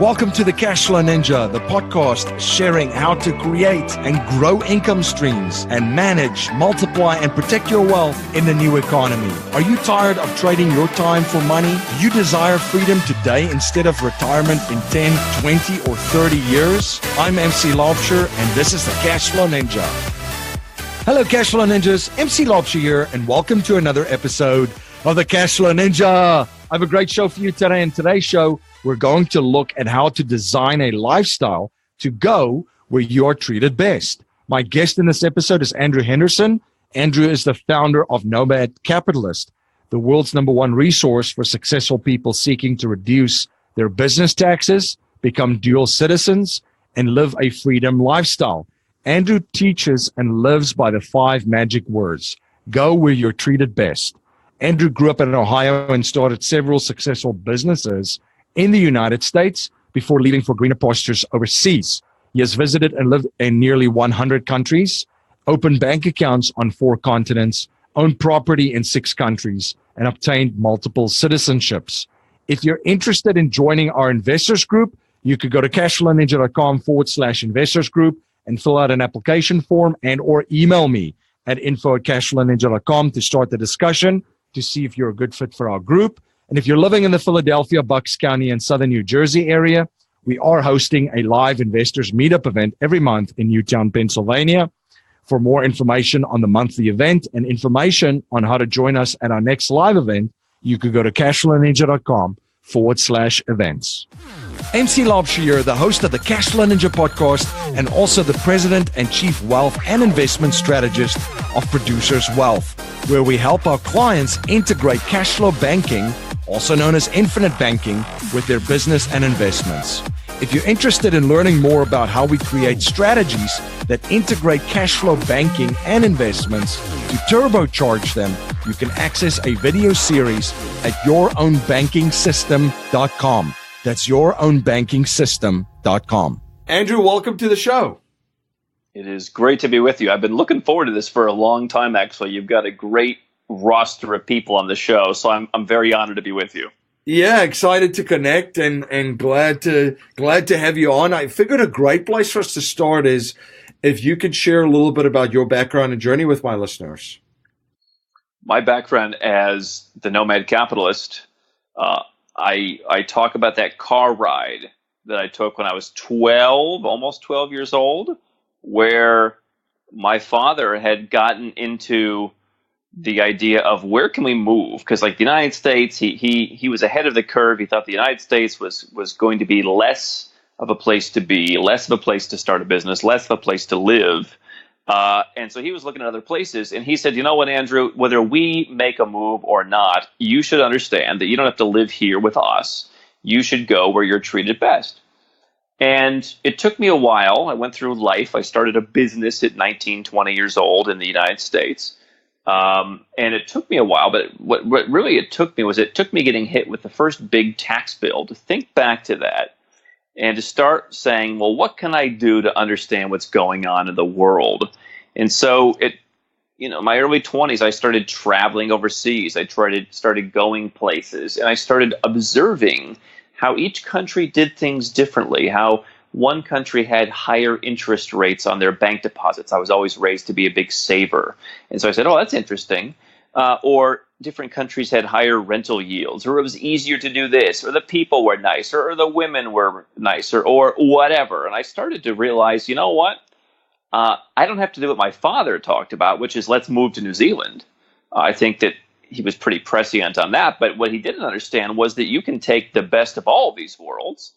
Welcome to the Cashflow Ninja, the podcast sharing how to create and grow income streams and manage, multiply, and protect your wealth in the new economy. Are you tired of trading your time for money? Do you desire freedom today instead of retirement in 10, 20, or 30 years? I'm MC Laubscher, and this is the Cashflow Ninja. Hello, Cashflow Ninjas. MC Laubscher here, and welcome to another episode of the Cashflow Ninja. I have a great show for you today. In today's show, we're going to look at how to design a lifestyle to go where you are treated best. My guest in this episode is Andrew Henderson. Andrew is the founder of Nomad Capitalist, the world's #1 resource for successful people seeking to reduce their business taxes, become dual citizens, and live a freedom lifestyle. Andrew teaches and lives by the 5 magic words. Go where you're treated best. Andrew grew up in Ohio and started several successful businesses in the United States before leaving for greener pastures overseas. He has visited and lived in nearly 100 countries, opened bank accounts on 4 continents, owned property in 6 countries, and obtained multiple citizenships. If you're interested in joining our investors group, you could go to cashflowninja.com/investors group and fill out an application form and or email me at info@cashflowninja.com to start the discussion to see if you're a good fit for our group. And if you're living in the Philadelphia, Bucks County, and Southern New Jersey area, we are hosting a live investors meetup event every month in Newtown, Pennsylvania. For more information on the monthly event and information on how to join us at our next live event, you could go to cashflowninja.com/events. MC Laubscher here, the host of the Cashflow Ninja podcast and also the president and chief wealth and investment strategist of Producers Wealth, where we help our clients integrate cashflow banking, also known as infinite banking, with their business and investments. If you're interested in learning more about how we create strategies that integrate cash flow banking and investments to turbocharge them, you can access a video series at yourownbankingsystem.com. That's yourownbankingsystem.com. Andrew, welcome to the show. It is great to be with you. I've been looking forward to this for a long time, actually. You've got a great roster of people on the show, so I'm very honored to be with you. Yeah, excited to connect and glad to have you on. I figured a great place for us to start is if you could share a little bit about your background and journey with my listeners. My background as the Nomad Capitalist, I talk about that car ride that I took when I was 12, almost 12 years old, where my father had gotten into the idea of where can we move? Because like the United States, he was ahead of the curve. He thought the United States was going to be less of a place to be, less of a place to start a business, less of a place to live. And so he was looking at other places. And he said, you know what, Andrew, whether we make a move or not, you should understand that you don't have to live here with us. You should go where you're treated best. And it took me a while. I went through life. I started a business at 19, 20 years old in the United States. And it took me a while, but what really it took me getting hit with the first big tax bill to think back to that and to start saying, well, what can I do to understand what's going on in the world? And so my early 20s, I started traveling overseas. I started going places, and I started observing how each country did things differently, how one country had higher interest rates on their bank deposits. I was always raised to be a big saver. And so I said, oh, that's interesting. Or different countries had higher rental yields, or it was easier to do this, or the people were nicer, or the women were nicer, or whatever. And I started to realize, you know what? I don't have to do what my father talked about, which is let's move to New Zealand. I think that he was pretty prescient on that. But what he didn't understand was that you can take the best of all of these worlds,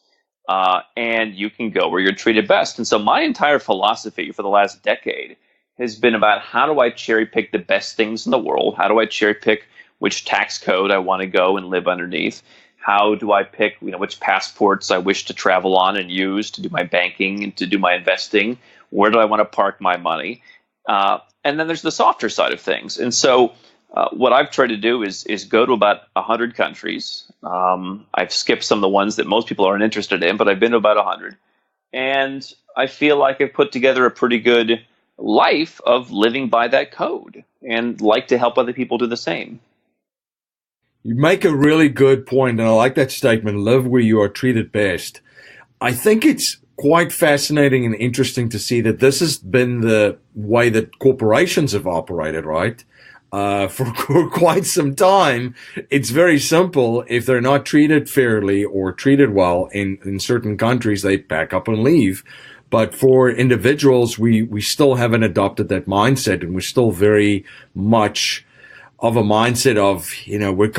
and you can go where you're treated best. And so my entire philosophy for the last decade has been about how do I cherry pick the best things in the world? How do I cherry pick which tax code I want to go and live underneath? How do I pick which passports I wish to travel on and use to do my banking and to do my investing? Where do I want to park my money? And then there's the softer side of things. And so what I've tried to do is go to about 100 countries. I've skipped some of the ones that most people aren't interested in, but I've been to about 100. And I feel like I've put together a pretty good life of living by that code and like to help other people do the same. You make a really good point, and I like that statement, live where you are treated best. I think it's quite fascinating and interesting to see that this has been the way that corporations have operated, right? For quite some time. It's very simple. If they're not treated fairly or treated well in certain countries, they pack up and leave. But for individuals, we still haven't adopted that mindset, and we're still very much of a mindset of, we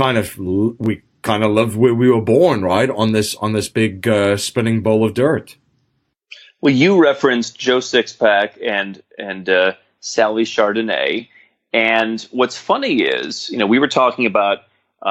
kind of live where we were born, right? On this big spinning bowl of dirt. Well, you referenced Joe Sixpack and Sally Chardonnay. And what's funny is, we were talking about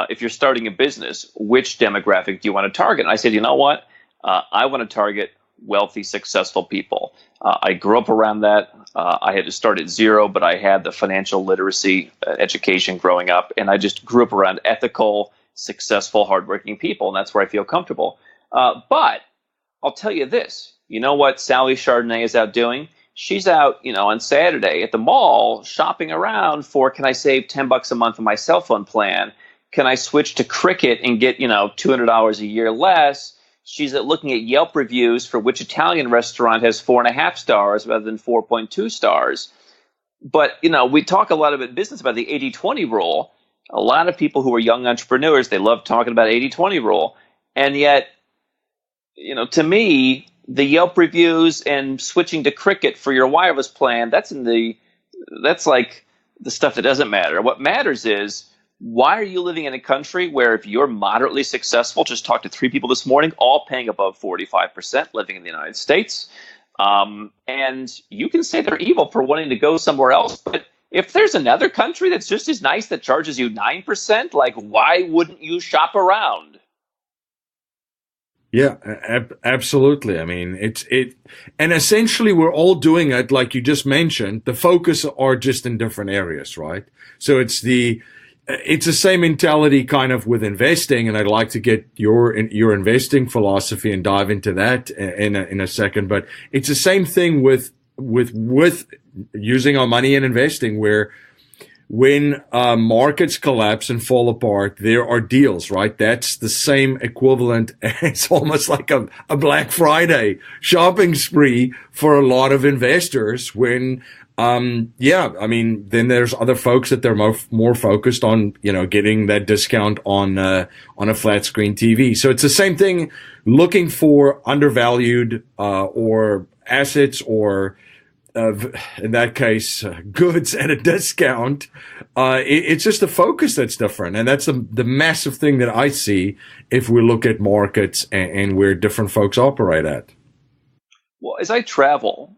if you're starting a business, which demographic do you want to target? And I said, you know what? I want to target wealthy, successful people. I grew up around that. I had to start at zero, but I had the financial literacy education growing up. And I just grew up around ethical, successful, hardworking people. And that's where I feel comfortable. But I'll tell you this. You know what Sally Chardonnay is out doing? She's out, on Saturday at the mall shopping around for, can I save $10 a month on my cell phone plan? Can I switch to Cricket and get, $200 a year less? She's looking at Yelp reviews for which Italian restaurant has 4.5 stars rather than 4.2 stars. But, we talk a lot about business about the 80-20 rule. A lot of people who are young entrepreneurs, they love talking about 80-20 rule. And yet, to me, the Yelp reviews and switching to Cricket for your wireless plan, that's like the stuff that doesn't matter. What matters is, why are you living in a country where if you're moderately successful, just talked to 3 people this morning, all paying above 45% living in the United States, and you can say they're evil for wanting to go somewhere else, but if there's another country that's just as nice that charges you 9%, like, why wouldn't you shop around? Yeah, absolutely. I mean, and essentially we're all doing it like you just mentioned. The focus are just in different areas, right? So it's the same mentality kind of with investing, and I'd like to get your investing philosophy and dive into that in a second. But it's the same thing with using our money and investing, where when markets collapse and fall apart, there are deals, right? That's the same equivalent. It's almost like a Black Friday shopping spree for a lot of investors when, then there's other folks that they're more focused on, getting that discount on a flat screen TV. So it's the same thing, looking for undervalued, or assets, or, in that case, goods at a discount. It's just the focus that's different. And that's the massive thing that I see if we look at markets and where different folks operate at. Well, as I travel,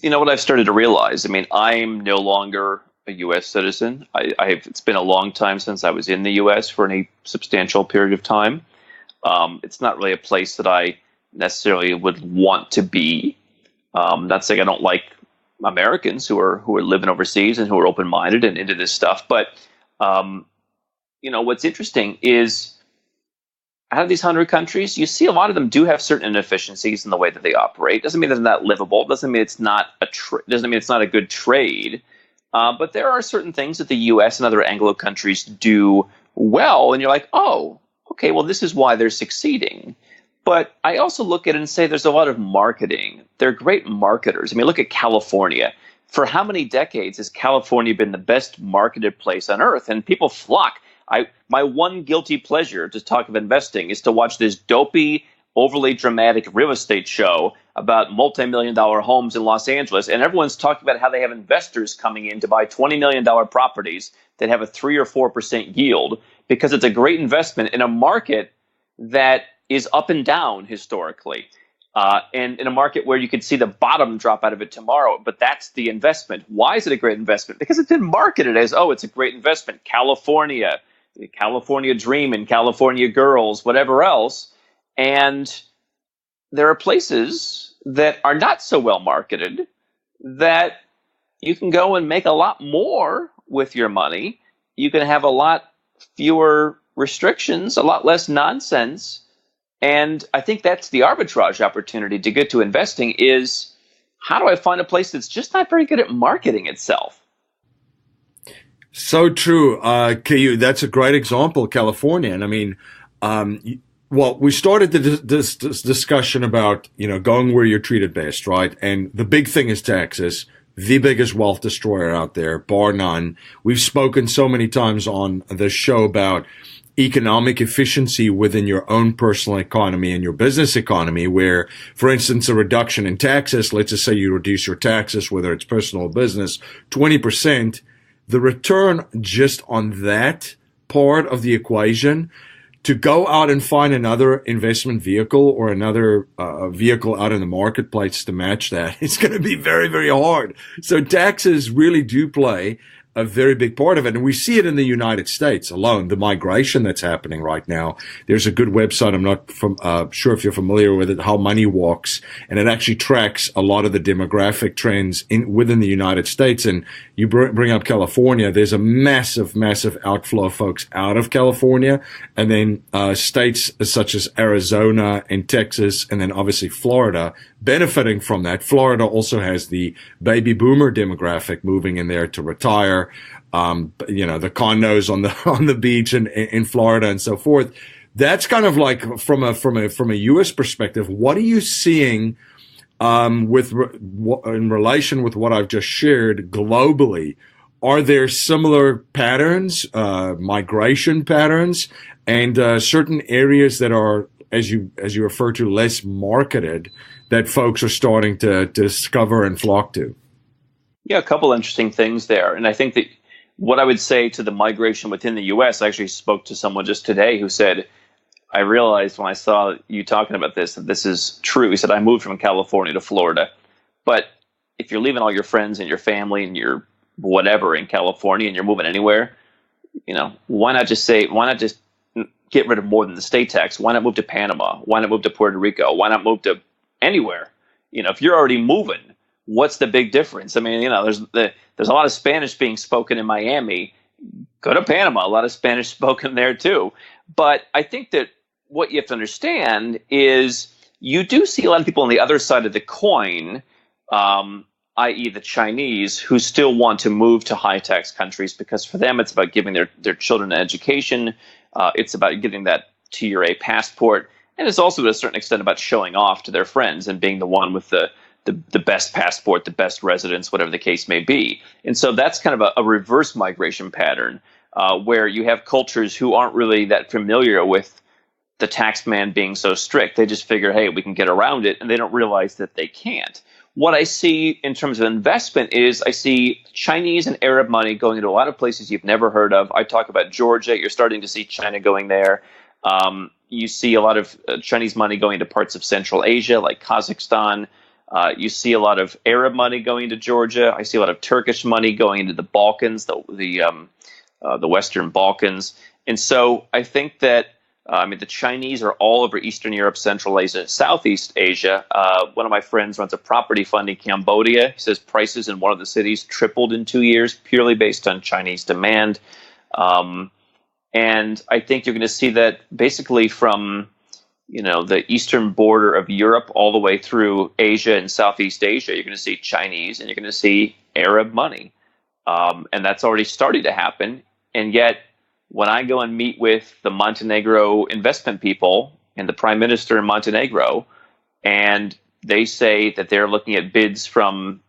what I've started to realize, I'm no longer a U.S. citizen. It's been a long time since I was in the U.S. for any substantial period of time. It's not really a place that I necessarily would want to be. Not saying I don't like Americans who are living overseas and who are open-minded and into this stuff, but what's interesting is, out of these 100 countries, you see a lot of them do have certain inefficiencies in the way that they operate. Doesn't mean they're not livable. Doesn't mean it's not doesn't mean it's not a good trade. But there are certain things that the U.S. and other Anglo countries do well, and you're like, oh, okay, well, this is why they're succeeding. But I also look at it and say there's a lot of marketing. They're great marketers. Look at California. For how many decades has California been the best marketed place on earth? And people flock. My one guilty pleasure to talk of investing is to watch this dopey, overly dramatic real estate show about multi-million-dollar homes in Los Angeles. And everyone's talking about how they have investors coming in to buy $20 million properties that have a 3 or 4% yield because it's a great investment in a market that is up and down historically, and in a market where you could see the bottom drop out of it tomorrow. But that's the investment. Why is it a great investment? Because it's been marketed as, oh, it's a great investment. California, the California dream, and California girls, whatever else. And there are places that are not so well marketed that you can go and make a lot more with your money. You can have a lot fewer restrictions, a lot less nonsense. And I think that's the arbitrage opportunity to get to investing is, how do I find a place that's just not very good at marketing itself? So true. KU, that's a great example, California. And I mean, well, we started this discussion about, going where you're treated best, right? And the big thing is taxes, the biggest wealth destroyer out there, bar none. We've spoken so many times on the show about economic efficiency within your own personal economy and your business economy, where, for instance, a reduction in taxes, let's just say you reduce your taxes, whether it's personal or business, 20%, the return just on that part of the equation to go out and find another investment vehicle or another vehicle out in the marketplace to match that, it's going to be very, very hard. So taxes really do play a very big part of it. And we see it in the United States alone, the migration that's happening right now. There's a good website, I'm not sure if you're familiar with it, How Money Walks, and it actually tracks a lot of the demographic trends within the United States. And you bring up California, there's a massive, massive outflow of folks out of California. And then states such as Arizona and Texas, and then obviously Florida, benefiting from that. Florida also has the baby boomer demographic moving in there to retire. The condos on the beach in Florida and so forth. That's kind of like from a U.S. perspective. What are you seeing in relation with what I've just shared globally? Are there similar patterns, migration patterns, and certain areas that are, as you refer to, less marketed, that folks are starting to discover and flock to? Yeah, a couple interesting things there. And I think that what I would say to the migration within the U.S., I actually spoke to someone just today who said, I realized when I saw you talking about this, that this is true. He said, I moved from California to Florida. But if you're leaving all your friends and your family and your whatever in California and you're moving anywhere, why not just get rid of more than the state tax? Why not move to Panama? Why not move to Puerto Rico? Why not move to anywhere? If you're already moving, what's the big difference? I mean, there's a lot of Spanish being spoken in Miami. Go to Panama, a lot of Spanish spoken there too. But I think that what you have to understand is you do see a lot of people on the other side of the coin, i.e. the Chinese, who still want to move to high tax countries because for them it's about giving their children an education. It's about getting that Tier A passport. And it's also to a certain extent about showing off to their friends and being the one with the best passport, the best residence, whatever the case may be. And so that's kind of a reverse migration pattern where you have cultures who aren't really that familiar with the tax man being so strict. They just figure, hey, we can get around it, and they don't realize that they can't. What I see in terms of investment is I see Chinese and Arab money going into a lot of places you've never heard of. I talk about Georgia. You're starting to see China going there. You see a lot of Chinese money going to parts of Central Asia, like Kazakhstan. You see a lot of Arab money going to Georgia. I see a lot of Turkish money going into the Balkans, the Western Balkans. And so I think that the Chinese are all over Eastern Europe, Central Asia, Southeast Asia. One of my friends runs a property fund in Cambodia. He says prices in one of the cities tripled in 2 years, purely based on Chinese demand. And I think you're going to see that basically from the eastern border of Europe all the way through Asia and Southeast Asia. You're going to see Chinese and you're going to see Arab money. And that's already starting to happen. And yet, when I go and meet with the Montenegro investment people and the prime minister in Montenegro, and they say that they're looking at bids from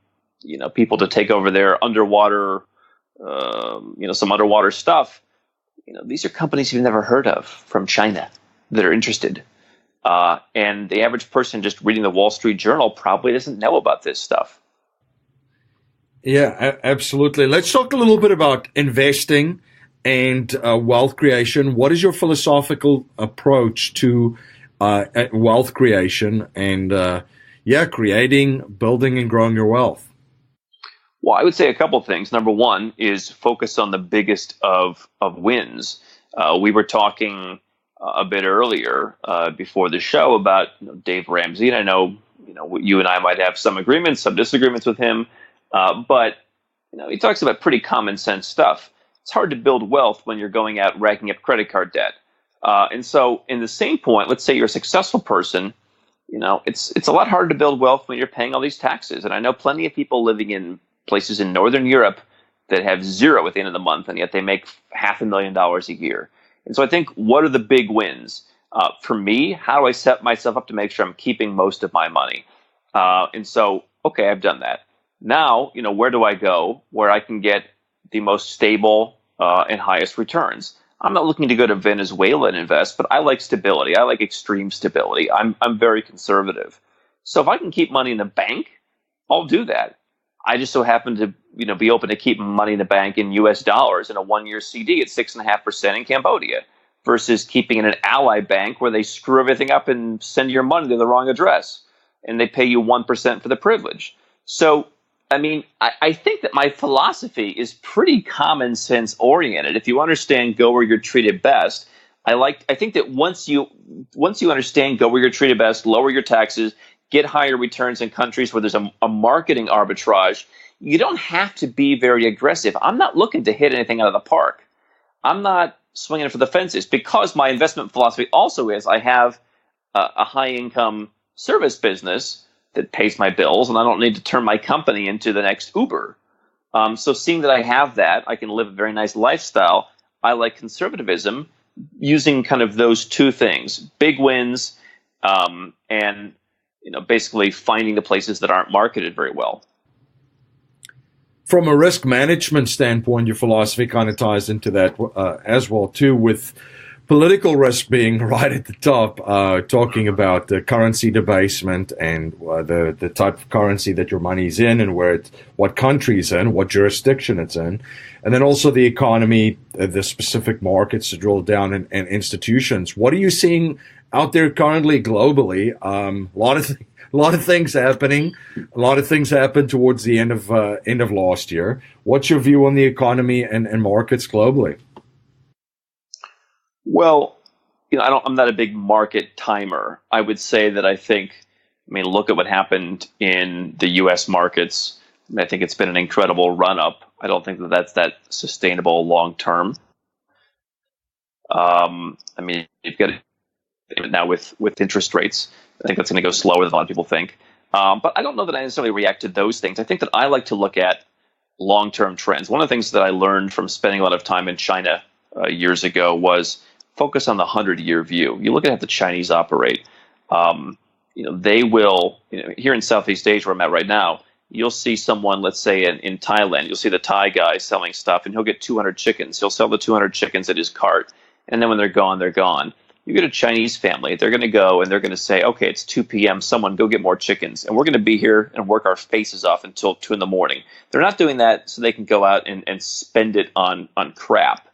people to take over their underwater, some underwater stuff, these are companies you've never heard of from China that are interested. And the average person just reading the Wall Street Journal probably doesn't know about this stuff. Yeah, absolutely. Let's talk a little bit about investing and wealth creation. What is your philosophical approach to wealth creation and, creating, building, and growing your wealth? Well, I would say a couple of things. Number one is focus on the biggest of wins. We were talking a bit earlier before the show about Dave Ramsey, and I know you and I might have some agreements, some disagreements with him, but he talks about pretty common sense stuff. It's hard to build wealth when you're going out racking up credit card debt, and so in the same point, let's say you're a successful person. It's a lot harder to build wealth when you're paying all these taxes, and I know plenty of people living in places in Northern Europe that have zero at the end of the month, and yet they make $500,000 a year. And so I think, what are the big wins? For me, how do I set myself up to make sure I'm keeping most of my money? And so, okay, I've done that. Now, where do I go where I can get the most stable and highest returns? I'm not looking to go to Venezuela and invest, but I like stability. I like extreme stability. I'm very conservative. So if I can keep money in the bank, I'll do that. I just so happen to be open to keeping money in the bank in US dollars in a 1-year CD at 6.5% in Cambodia versus keeping in an ally bank where they screw everything up and send your money to the wrong address and they pay you 1% for the privilege. So, I think that my philosophy is pretty common sense oriented. If you understand go where you're treated best, I think that once you understand go where you're treated best, lower your taxes, get higher returns in countries where there's a marketing arbitrage, you don't have to be very aggressive. I'm not looking to hit anything out of the park. I'm not swinging for the fences because my investment philosophy also is I have a high income service business that pays my bills, and I don't need to turn my company into the next Uber. So seeing that I have that, I can live a very nice lifestyle. I like conservatism using kind of those two things, big wins and basically finding the places that aren't marketed very well. From a risk management standpoint, your philosophy kind of ties into that as well, too, with political risk being right at the top, talking about the currency debasement and the type of currency that your money's in and what country it's in, what jurisdiction it's in, and then also the economy, the specific markets to drill down and institutions. What are you seeing out there currently globally? A lot of things happening. A lot of things happened towards the end of last year. What's your view on the economy and markets globally? Well, I'm not a big market timer. I would say that look at what happened in the U.S. markets. I think it's been an incredible run up. I don't think that's that sustainable long term. You've got it now with interest rates. I think that's going to go slower than a lot of people think. But I don't know that I necessarily react to those things. I think that I like to look at long-term trends. One of the things that I learned from spending a lot of time in China years ago was focus on the 100-year view. You look at how the Chinese operate. They will, here in Southeast Asia where I'm at right now, you'll see someone, let's say in Thailand, you'll see the Thai guy selling stuff and he'll get 200 chickens. He'll sell the 200 chickens at his cart. And then when they're gone, they're gone. You get a Chinese family, they're going to go and they're going to say, okay, it's 2 p.m. Someone go get more chickens. And we're going to be here and work our faces off until 2 in the morning. They're not doing that so they can go out and spend it on crap.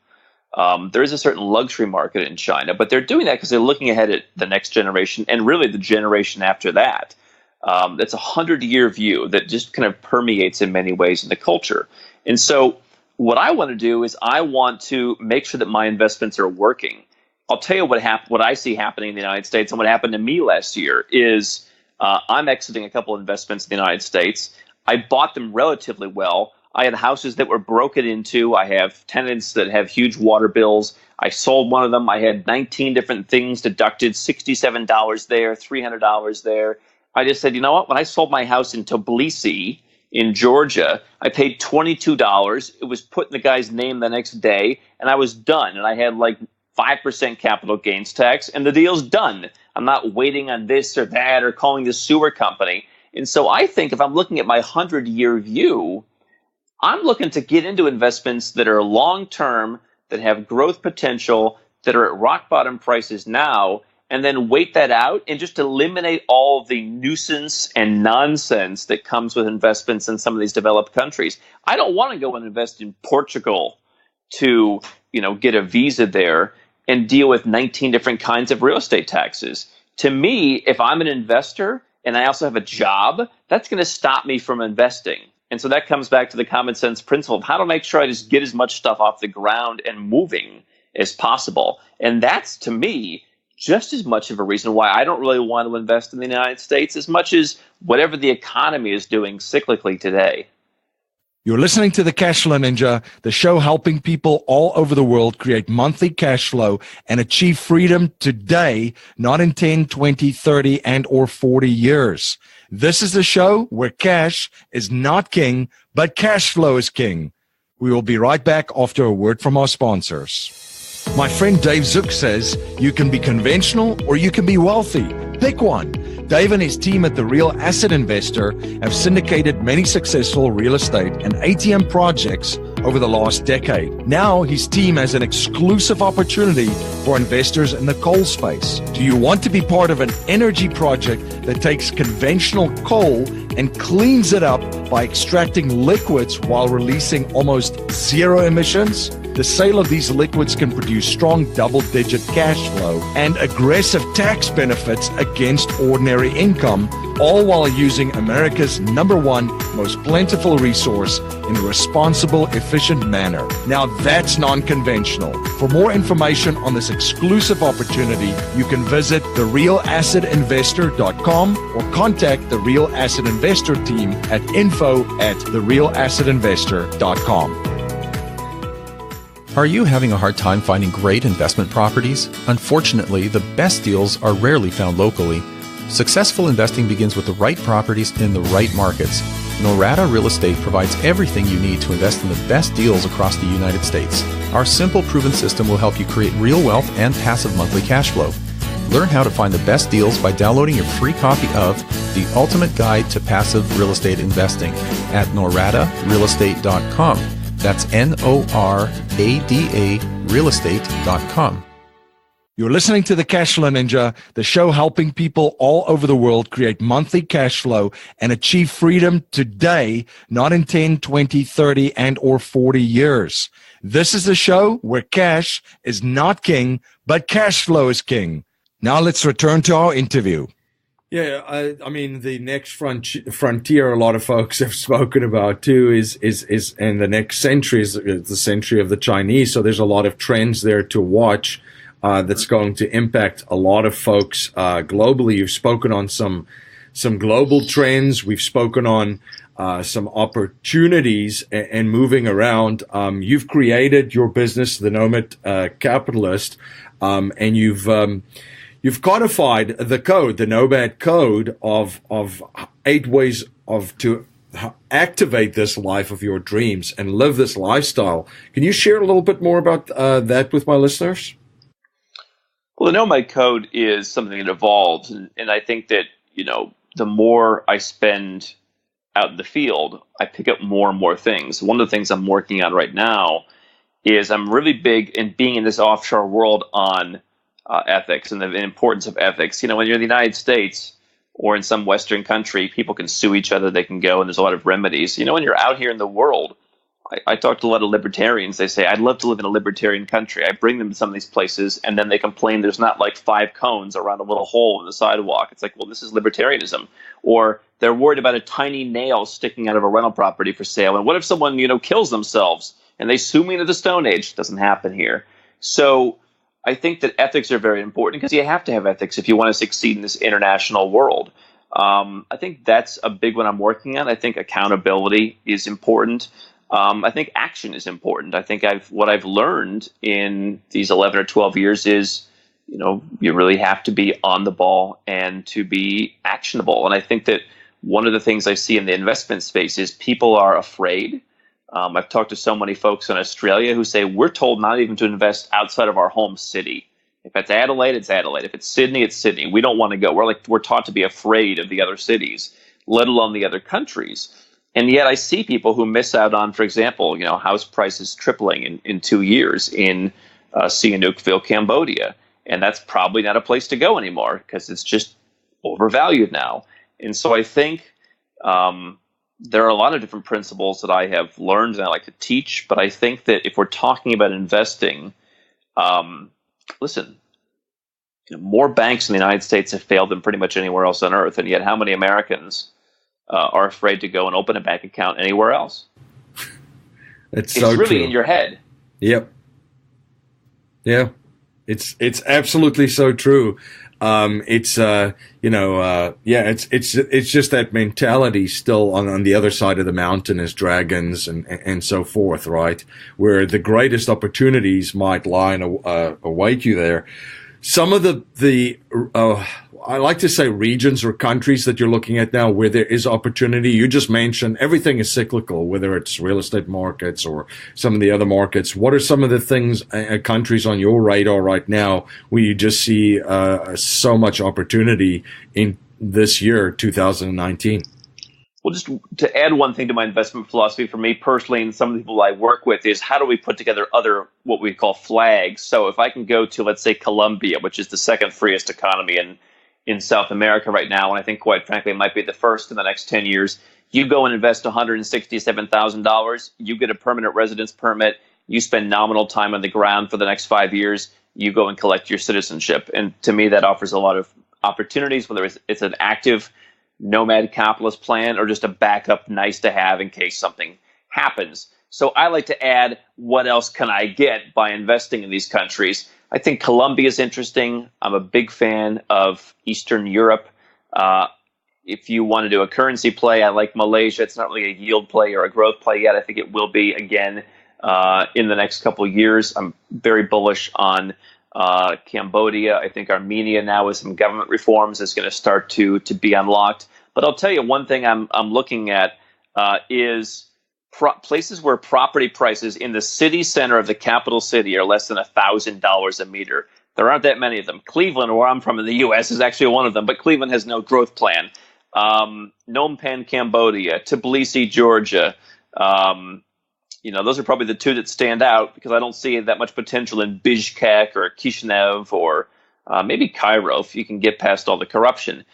There is a certain luxury market in China, but they're doing that because they're looking ahead at the next generation and really the generation after that. That's a 100-year view that just kind of permeates in many ways in the culture. And so what I want to do is I want to make sure that my investments are working. I'll tell you what I see happening in the United States and what happened to me last year is I'm exiting a couple of investments in the United States. I bought them relatively well. I had houses that were broken into. I have tenants that have huge water bills. I sold one of them. I had 19 different things deducted, $67 there, $300 there. I just said, you know what? When I sold my house in Tbilisi in Georgia, I paid $22. It was put in the guy's name the next day, and I was done. And I had like 5% capital gains tax, and the deal's done. I'm not waiting on this or that or calling the sewer company. And so I think if I'm looking at my 100-year view, I'm looking to get into investments that are long-term, that have growth potential, that are at rock-bottom prices now, and then wait that out and just eliminate all the nuisance and nonsense that comes with investments in some of these developed countries. I don't want to go and invest in Portugal to, get a visa there and deal with 19 different kinds of real estate taxes. To me, if I'm an investor and I also have a job, that's going to stop me from investing. And so that comes back to the common sense principle of how to make sure I just get as much stuff off the ground and moving as possible. And that's, to me, just as much of a reason why I don't really want to invest in the United States as much as whatever the economy is doing cyclically today. You're listening to the Cashflow Ninja, the show helping people all over the world create monthly cash flow and achieve freedom today, not in 10, 20, 30, and or 40 years. This is the show where cash is not king, but cash flow is king. We will be right back after a word from our sponsors. My friend Dave Zook says you can be conventional or you can be wealthy. Pick one. Dave and his team at The Real Asset Investor have syndicated many successful real estate and ATM projects over the last decade. Now his team has an exclusive opportunity for investors in the coal space. Do you want to be part of an energy project that takes conventional coal and cleans it up by extracting liquids while releasing almost zero emissions? The sale of these liquids can produce strong double-digit cash flow and aggressive tax benefits against ordinary income, all while using America's #1 most plentiful resource in a responsible, efficient manner. Now that's non-conventional. For more information on this exclusive opportunity, you can visit therealassetinvestor.com or contact the Real Asset Investor team at info@therealassetinvestor.com. Are you having a hard time finding great investment properties? Unfortunately, the best deals are rarely found locally. Successful investing begins with the right properties in the right markets. Norada Real Estate provides everything you need to invest in the best deals across the United States. Our simple, proven system will help you create real wealth and passive monthly cash flow. Learn how to find the best deals by downloading your free copy of The Ultimate Guide to Passive Real Estate Investing at noradarealestate.com. That's NORADA realestate.com. You're listening to the Cashflow Ninja, the show helping people all over the world create monthly cash flow and achieve freedom today, not in 10, 20, 30, and or 40 years. This is the show where cash is not king, but cash flow is king. Now let's return to our interview. Yeah, I mean, the next frontier a lot of folks have spoken about too is and the next century is the century of the Chinese. So there's a lot of trends there to watch that's going to impact a lot of folks globally. You've spoken on some global trends. We've spoken on some opportunities and moving around. You've created your business, the Nomad Capitalist, and you've codified the code, the Nomad code of 8 ways to activate this life of your dreams and live this lifestyle. Can you share a little bit more about that with my listeners? Well, the Nomad code is something that evolves, and I think that, the more I spend out in the field, I pick up more and more things. One of the things I'm working on right now is I'm really big in being in this offshore world on ethics and the importance of ethics. When you're in the United States or in some Western country, people can sue each other, they can go, and there's a lot of remedies. When you're out here in the world, I talk to a lot of libertarians. They say, I'd love to live in a libertarian country. I bring them to some of these places, and then they complain there's not like 5 cones around a little hole in the sidewalk. It's like, well, this is libertarianism. Or they're worried about a tiny nail sticking out of a rental property for sale. And what if someone, kills themselves and they sue me into the Stone Age? It doesn't happen here. So I think that ethics are very important because you have to have ethics if you want to succeed in this international world. I think that's a big one I'm working on. I think accountability is important. I think action is important. I think what I've learned in these 11 or 12 years is, you really have to be on the ball and to be actionable. And I think that one of the things I see in the investment space is people are afraid. I've talked to so many folks in Australia who say we're told not even to invest outside of our home city. If it's Adelaide, it's Adelaide. If it's Sydney, it's Sydney. We don't want to go. We're taught to be afraid of the other cities, let alone the other countries. And yet I see people who miss out on, for example, house prices tripling in 2 years in Sihanoukville, Cambodia. And that's probably not a place to go anymore because it's just overvalued now. And so I think there are a lot of different principles that I have learned and I like to teach. But I think that if we're talking about investing, listen, more banks in the United States have failed than pretty much anywhere else on earth. And yet how many Americans are afraid to go and open a bank account anywhere else? It's really true. In your head. Yep. Yeah. It's absolutely so true. It's just that mentality still on the other side of the mountain as dragons and so forth, right? Where the greatest opportunities might lie and await you there. Some of I like to say regions or countries that you're looking at now where there is opportunity? You just mentioned everything is cyclical, whether it's real estate markets or some of the other markets. What are some of the things, countries on your radar right now where you just see so much opportunity in this year, 2019? Well, just to add one thing to my investment philosophy for me personally and some of the people I work with is how do we put together other what we call flags? So if I can go to, let's say, Colombia, which is the second freest economy in South America right now, and I think, quite frankly, it might be the first in the next 10 years, you go and invest $167,000, you get a permanent residence permit, you spend nominal time on the ground for the next 5 years, you go and collect your citizenship. And to me, that offers a lot of opportunities, whether it's an active nomad capitalist plan or just a backup nice to have in case something happens. So I like to add, what else can I get by investing in these countries? I think Colombia is interesting. I'm a big fan of Eastern Europe. If you want to do a currency play, I like Malaysia. It's not really a yield play or a growth play yet. I think it will be again in the next couple of years. I'm very bullish on Cambodia. I think Armenia now with some government reforms is going to start to be unlocked. But I'll tell you one thing I'm looking at is places where property prices in the city center of the capital city are less than $1,000 a meter. There aren't that many of them. Cleveland, where I'm from in the U.S., is actually one of them, but Cleveland has no growth plan. Phnom Penh, Cambodia, Tbilisi, Georgia. Those are probably the two that stand out because I don't see that much potential in Bishkek or Kishinev or maybe Cairo if you can get past all the corruption.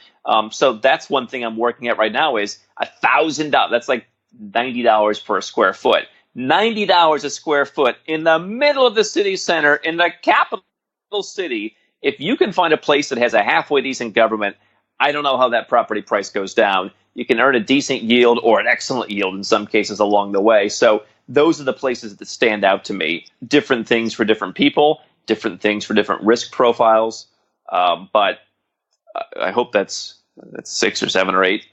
So that's one thing I'm working at right now is $1,000. That's like $90 per square foot. $90 a square foot in the middle of the city center in the capital city. If you can find a place that has a halfway decent government, I don't know how that property price goes down. You can earn a decent yield or an excellent yield in some cases along the way. So those are the places that stand out to me. Different things for different people, different things for different risk profiles. But I hope that's 6 or 7 or 8.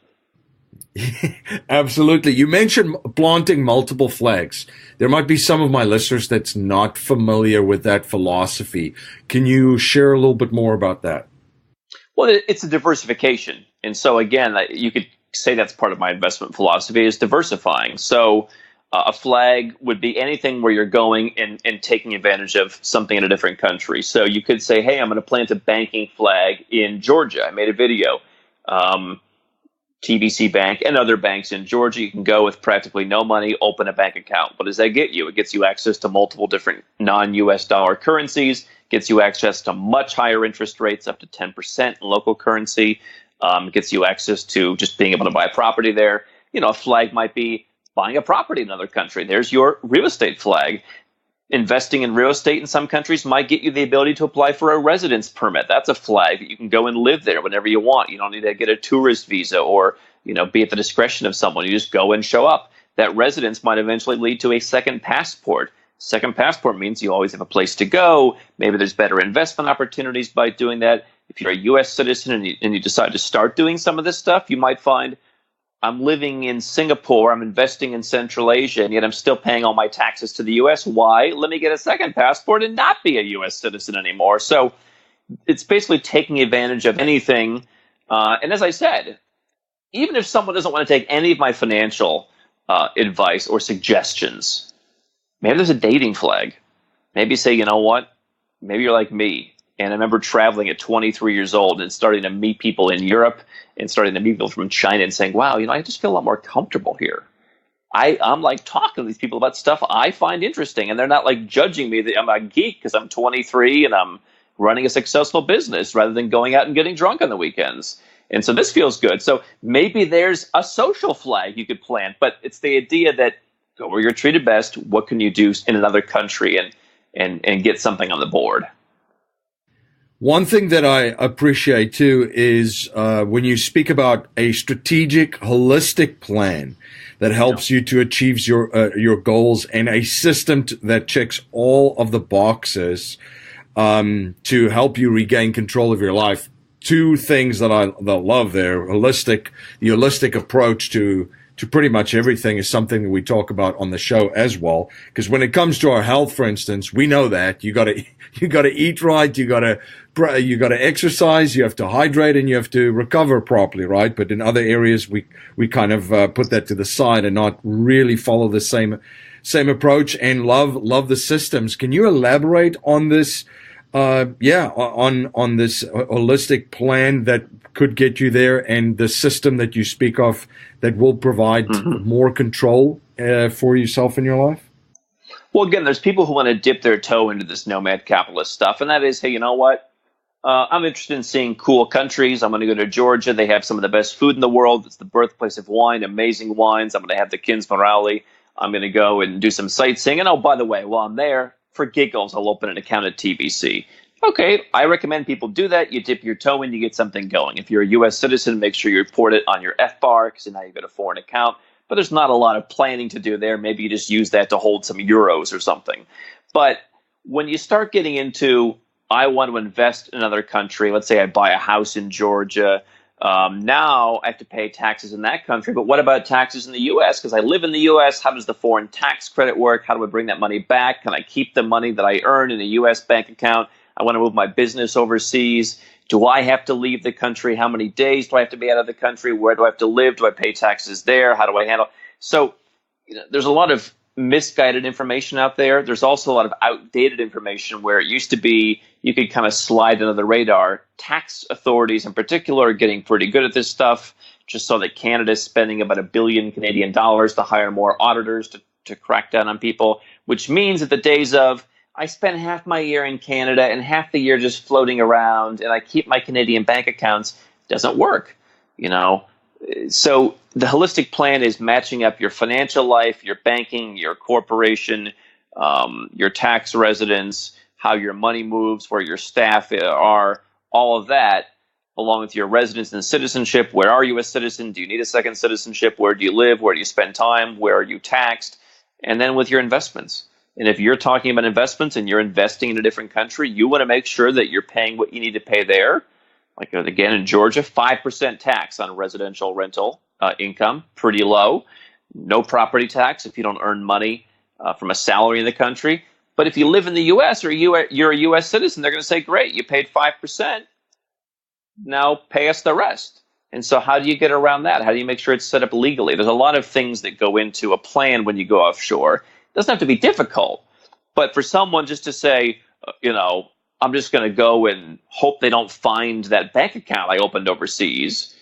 Absolutely. You mentioned planting multiple flags. There might be some of my listeners that's not familiar with that philosophy. Can you share a little bit more about that? Well, it's a diversification. And so, again, you could say that's part of my investment philosophy is diversifying. So a flag would be anything where you're going and taking advantage of something in a different country. So you could say, hey, I'm going to plant a banking flag in Georgia. I made a video. TBC Bank and other banks in Georgia, you can go with practically no money, open a bank account. What does that get you? It gets you access to multiple different non-US dollar currencies, gets you access to much higher interest rates, up to 10% in local currency, gets you access to just being able to buy a property there. A flag might be buying a property in another country. There's your real estate flag. Investing in real estate in some countries might get you the ability to apply for a residence permit. That's a flag that you can go and live there whenever you want. You don't need to get a tourist visa or, be at the discretion of someone. You just go and show up. That residence might eventually lead to a second passport. Second passport means you always have a place to go. Maybe there's better investment opportunities by doing that. If you're a U.S. citizen and you decide to start doing some of this stuff, you might find, I'm living in Singapore, I'm investing in Central Asia, and yet I'm still paying all my taxes to the U.S. Why? Let me get a second passport and not be a U.S. citizen anymore. So it's basically taking advantage of anything. And as I said, even if someone doesn't want to take any of my financial advice or suggestions, maybe there's a dating flag. Maybe say, you know what? Maybe you're like me. And I remember traveling at 23 years old and starting to meet people in Europe and starting to meet people from China and saying, wow, I just feel a lot more comfortable here. I'm like talking to these people about stuff I find interesting, and they're not like judging me that I'm a geek because I'm 23 and I'm running a successful business rather than going out and getting drunk on the weekends. And so this feels good. So maybe there's a social flag you could plant, but it's the idea that go where you're treated best. What can you do in another country and get something on the board? One thing that I appreciate too is when you speak about a strategic, holistic plan that helps you to achieve your goals and a system that checks all of the boxes to help you regain control of your life. Two things that I love there: the holistic approach to pretty much everything is something that we talk about on the show as well. Because when it comes to our health, for instance, we know that you got to eat right, you got to you got to exercise, you have to hydrate, and you have to recover properly, right? But in other areas, we kind of put that to the side and not really follow the same approach. And love the systems. Can you elaborate on this? On this holistic plan that could get you there, and the system that you speak of that will provide more control for yourself in your life? Well, again, there's people who want to dip their toe into this nomad capitalist stuff, and that is, hey, you know what? I'm interested in seeing cool countries. I'm going to go to Georgia. They have some of the best food in the world. It's the birthplace of wine, amazing wines. I'm going to have the Kinsmorale. I'm going to go and do some sightseeing. And oh, by the way, while I'm there, for giggles, I'll open an account at TBC. Okay, I recommend people do that. You dip your toe in, you get something going. If you're a U.S. citizen, make sure you report it on your FBAR, because now you've got a foreign account. But there's not a lot of planning to do there. Maybe you just use that to hold some euros or something. But when you start getting into, I want to invest in another country, let's say I buy a house in Georgia, now I have to pay taxes in that country. But what about taxes in the U.S.? Because I live in the U.S., how does the foreign tax credit work? How do I bring that money back? Can I keep the money that I earn in a U.S. bank account? I want to move my business overseas. Do I have to leave the country? How many days do I have to be out of the country? Where do I have to live? Do I pay taxes there? How do I handle? So there's a lot of misguided information out there. There's also a lot of outdated information where it used to be you could kind of slide under the radar. Tax authorities in particular are getting pretty good at this stuff. Just saw that Canada's spending about $1 billion Canadian to hire more auditors to crack down on people, which means that the days of I spend half my year in Canada and half the year just floating around, and I keep my Canadian bank accounts, doesn't work, So the holistic plan is matching up your financial life, your banking, your corporation, your tax residence, how your money moves, where your staff are, all of that, along with your residence and citizenship. Where are you a citizen? Do you need a second citizenship? Where do you live? Where do you spend time? Where are you taxed? And then with your investments. And if you're talking about investments and you're investing in a different country, you want to make sure that you're paying what you need to pay there. Like, again, in Georgia, 5% tax on residential rental income, pretty low. No property tax if you don't earn money from a salary in the country. But if you live in the U.S. or you're a U.S. citizen, they're going to say, great, you paid 5%. Now pay us the rest. And so how do you get around that? How do you make sure it's set up legally? There's a lot of things that go into a plan when you go offshore. It doesn't have to be difficult. But for someone just to say, I'm just going to go and hope they don't find that bank account I opened overseas,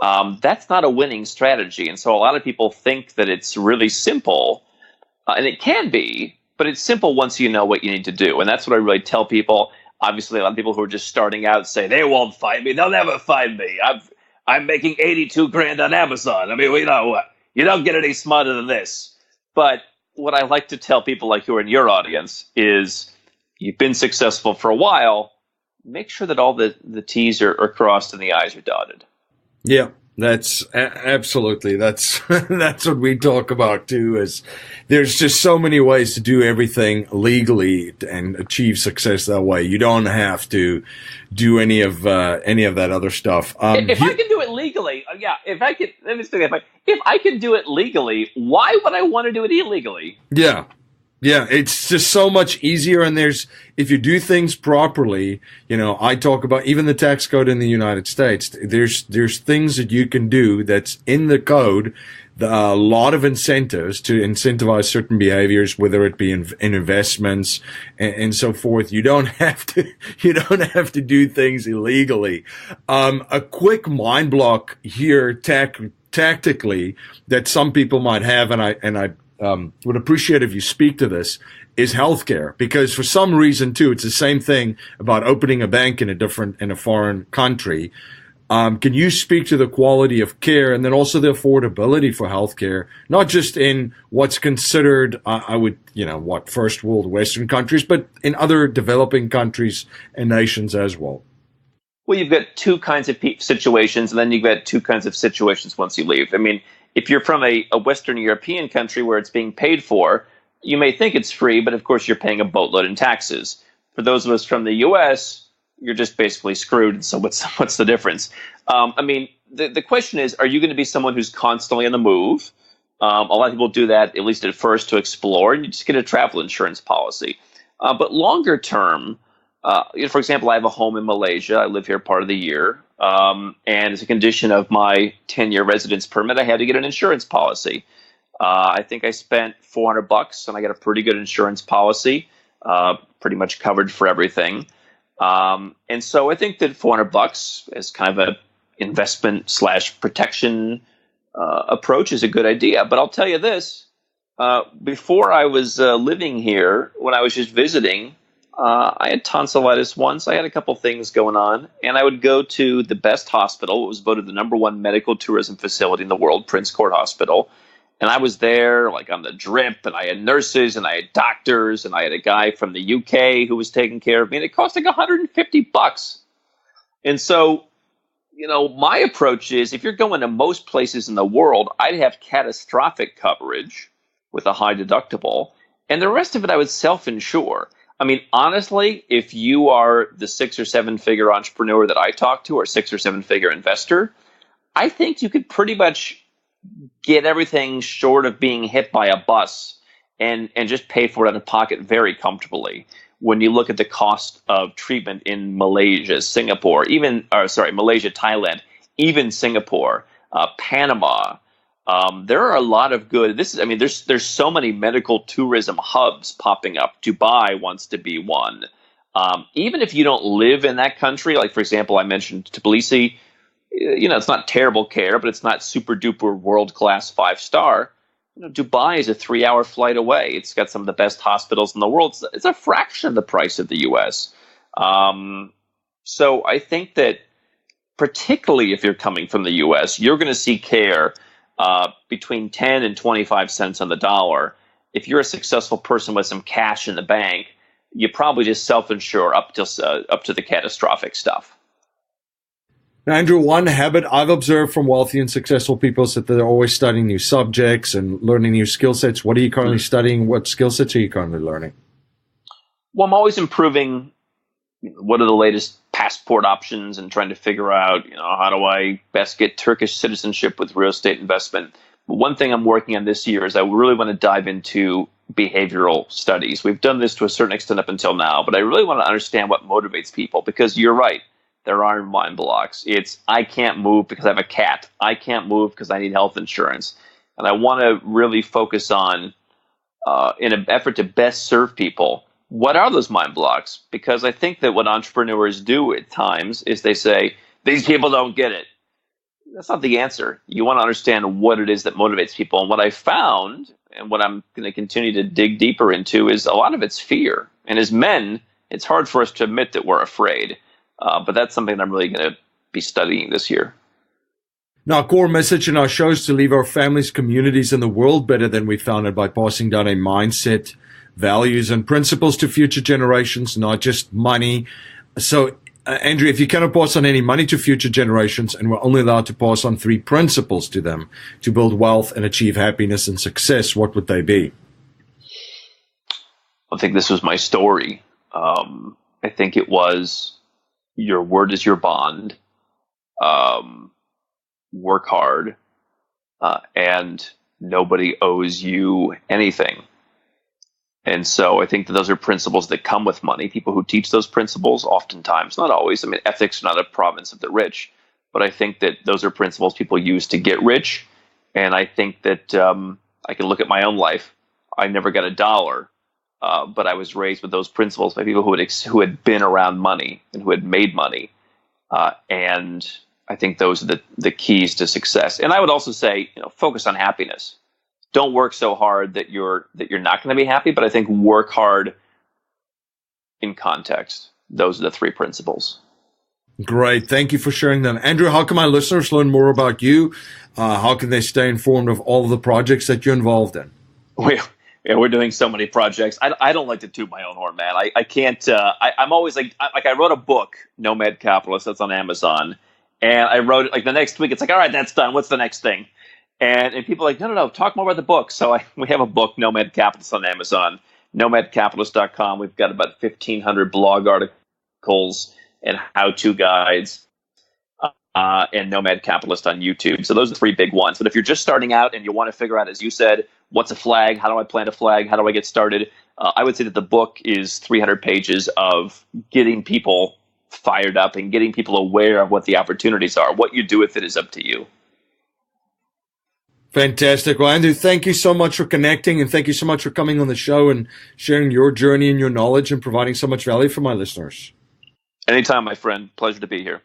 that's not a winning strategy. And so a lot of people think that it's really simple, and it can be, but it's simple once you know what you need to do. And that's what I really tell people. Obviously, a lot of people who are just starting out say, they won't find me. They'll never find me. I'm making 82 grand on Amazon. I mean, you don't get any smarter than this. But what I like to tell people like who are in your audience is, you've been successful for a while, make sure that all the T's are crossed and the I's are dotted. Yeah, that's absolutely. That's what we talk about too, is there's just so many ways to do everything legally and achieve success that way. You don't have to do any of that other stuff. If I can do it legally, if I can, let me say that. If I can do it legally, why would I want to do it illegally? Yeah. Yeah, it's just so much easier. And if you do things properly, I talk about even the tax code in the United States. There's things that you can do that's in the code, a lot of incentives to incentivize certain behaviors, whether it be in investments and so forth. You don't have to do things illegally. A quick mind block here, tactically, that some people might have, and I would appreciate if you speak to this, is healthcare. Because for some reason too, it's the same thing about opening a bank in a foreign country. Can you speak to the quality of care and then also the affordability for healthcare, not just in what's considered, first world Western countries, but in other developing countries and nations as well? Well, you've got two kinds of situations, and then you've got two kinds of situations once you leave. I mean, if you're from a Western European country where it's being paid for, you may think it's free, but of course you're paying a boatload in taxes. For those of us from the U.S., you're just basically screwed. So what's the difference? The question is, are you going to be someone who's constantly on the move? A lot of people do that, at least at first, to explore, and you just get a travel insurance policy. But longer term, For example, I have a home in Malaysia. I live here part of the year. And as a condition of my 10-year residence permit, I had to get an insurance policy. I think I spent $400 and I got a pretty good insurance policy, pretty much covered for everything. And so I think that $400 as kind of a investment / protection approach is a good idea. But I'll tell you this, before I was living here, when I was just visiting, I had tonsillitis once. I had a couple things going on, and I would go to the best hospital. It was voted the #1 medical tourism facility in the world, Prince Court Hospital. And I was there like on the drip, and I had nurses, and I had doctors, and I had a guy from the UK who was taking care of me, and it cost like $150. And so, my approach is if you're going to most places in the world, I'd have catastrophic coverage with a high deductible, and the rest of it I would self-insure. I mean, honestly, if you are the 6 or 7 figure entrepreneur that I talk to, or 6 or 7 figure investor, I think you could pretty much get everything short of being hit by a bus and just pay for it out of pocket very comfortably. When you look at the cost of treatment in Malaysia, Singapore, Malaysia, Thailand, even Singapore, Panama, there are a lot of good. There's so many medical tourism hubs popping up. Dubai wants to be one. Even if you don't live in that country, like for example, I mentioned Tbilisi, it's not terrible care, but it's not super duper world class 5-star. Dubai is a 3-hour flight away. It's got some of the best hospitals in the world. It's a fraction of the price of the U.S. So I think that particularly if you're coming from the U.S., you're going to see care between 10 and 25 cents on the dollar. If you're a successful person with some cash in the bank, you probably just self-insure up to the catastrophic stuff. Now, Andrew, one habit I've observed from wealthy and successful people is that they're always studying new subjects and learning new skill sets. What are you currently studying? What skill sets are you currently learning? Well, I'm always improving. What are the latest passport options and trying to figure out, how do I best get Turkish citizenship with real estate investment? But one thing I'm working on this year is I really want to dive into behavioral studies. We've done this to a certain extent up until now, but I really want to understand what motivates people, because you're right. There are mind blocks. It's, I can't move because I have a cat. I can't move because I need health insurance. And I want to really focus on, in an effort to best serve people, what are those mind blocks? Because I think that what entrepreneurs do at times is they say, these people don't get it. That's not the answer. You want to understand what it is that motivates people. And what I found, and what I'm going to continue to dig deeper into, is a lot of it's fear. And as men, it's hard for us to admit that we're afraid. But that's something that I'm really going to be studying this year. Now, our core message in our show is to leave our families, communities, and the world better than we found it by passing down a mindset, values, and principles to future generations, not just money. So, Andrew, if you cannot pass on any money to future generations and we're only allowed to pass on 3 principles to them to build wealth and achieve happiness and success, what would they be? I think this was my story. I think it was, your word is your bond. Work hard, and nobody owes you anything. And so I think that those are principles that come with money. People who teach those principles, oftentimes, not always. I mean, ethics are not a province of the rich, but I think that those are principles people use to get rich. And I think that I can look at my own life. I never got $1. But I was raised with those principles by people who had been around money and who had made money, and I think those are the keys to success. And I would also say, focus on happiness. Don't work so hard that you're not going to be happy. But I think work hard in context. Those are the 3 principles. Great, thank you for sharing them, Andrew. How can my listeners learn more about you? How can they stay informed of all of the projects that you're involved in? We're doing so many projects. I don't like to toot my own horn, man. I can't. I'm always like I wrote a book, Nomad Capitalist, that's on Amazon, and I wrote it like the next week. It's like, all right, that's done. What's the next thing? And people are like, no, talk more about the book. So we have a book, Nomad Capitalist, on Amazon, nomadcapitalist.com. We've got about 1,500 blog articles and how-to guides. and Nomad Capitalist on YouTube. So those are the three big ones. But if you're just starting out and you want to figure out, as you said, what's a flag? How do I plant a flag? How do I get started? I would say that the book is 300 pages of getting people fired up and getting people aware of what the opportunities are. What you do with it is up to you. Fantastic. Well, Andrew, thank you so much for connecting, and thank you so much for coming on the show and sharing your journey and your knowledge and providing so much value for my listeners. Anytime, my friend. Pleasure to be here.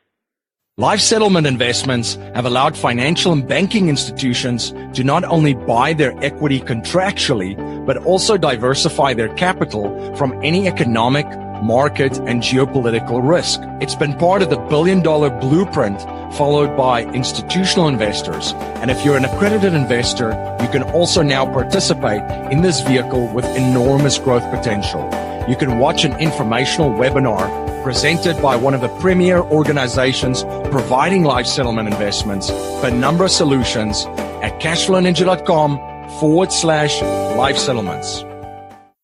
Life settlement investments have allowed financial and banking institutions to not only buy their equity contractually, but also diversify their capital from any economic, market, and geopolitical risk. It's been part of the billion-dollar blueprint followed by institutional investors. And if you're an accredited investor, you can also now participate in this vehicle with enormous growth potential. You can watch an informational webinar presented by one of the premier organizations providing life settlement investments, Penumbra Solutions, at cashflowninja.com/life settlements.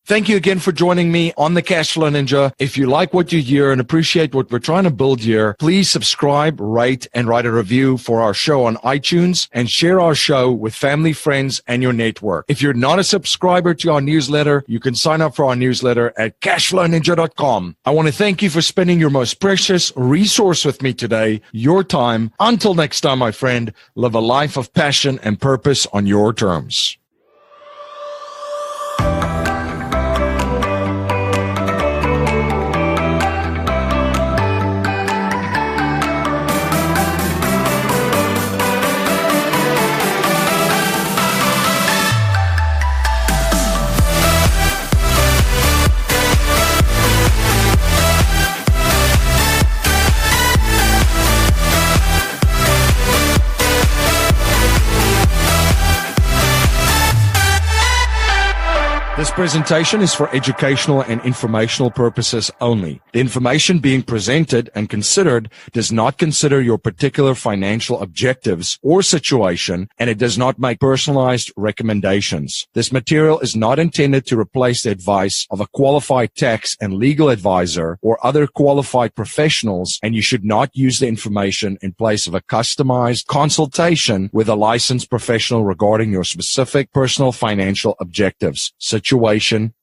Thank you again for joining me on the Cashflow Ninja. If you like what you hear and appreciate what we're trying to build here, please subscribe, rate, and write a review for our show on iTunes and share our show with family, friends, and your network. If you're not a subscriber to our newsletter, you can sign up for our newsletter at cashflowninja.com. I want to thank you for spending your most precious resource with me today, your time. Until next time, my friend, live a life of passion and purpose on your terms. This presentation is for educational and informational purposes only. The information being presented and considered does not consider your particular financial objectives or situation, and it does not make personalized recommendations. This material is not intended to replace the advice of a qualified tax and legal advisor or other qualified professionals, and you should not use the information in place of a customized consultation with a licensed professional regarding your specific personal financial objectives, situation,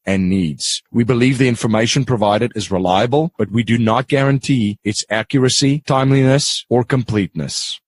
and needs. We believe the information provided is reliable, but we do not guarantee its accuracy, timeliness, or completeness.